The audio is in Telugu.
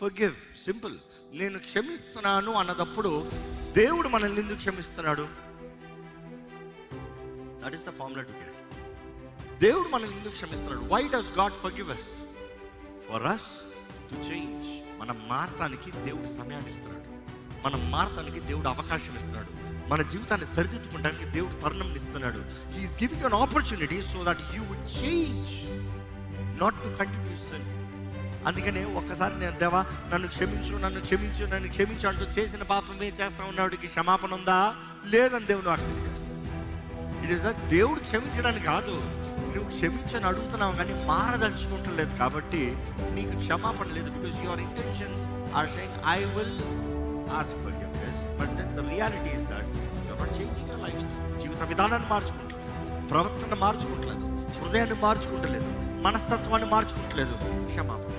Forgive, simple. నేను క్షమిస్తున్నాను అన్నదప్పుడు దేవుడు మనల్ని ఎందుకు క్షమిస్తున్నాడు? That is the formula to get. దేవుడు మనల్ని ఎందుకు క్షమిస్తున్నాడు? Why does God forgive us? For us to change. మనం మారటానికి దేవుడు సమయాన్ని ఇస్తున్నాడు, మనం మారటానికి దేవుడు అవకాశం ఇస్తున్నాడు, మన జీవితాన్ని సరిదిద్దుకోవడానికి దేవుడు తరుణం ఇస్తున్నాడు. He is giving an opportunity so that you would change, not to continue sin. అందుకనే ఒక్కసారి నేను, దేవా నన్ను క్షమించు, నన్ను క్షమించు, నన్ను క్షమించు అంటూ చేసిన పాపమే చేస్తా ఉన్నవాడికి క్షమాపణ ఉందా? లేదని దేవుడు వాటిని చేస్తాడు. ఇట్ ఈస్ దేవుడు క్షమించడానికి కాదు, నువ్వు క్షమించని అడుగుతున్నావు కానీ మారదలుచుకుంటలేదు కాబట్టి నీకు క్షమాపణ లేదు. Because your intentions are saying I will ask forgiveness, but then the reality is that you are not changing your life style. జీవిత విధానాన్ని మార్చుకుంటలేదు, ప్రవర్తన మార్చుకుంటలేదు, హృదయాన్ని మార్చుకుంటలేదు, మనస్తత్వాన్ని మార్చుకుంటలేదు. క్షమాపణ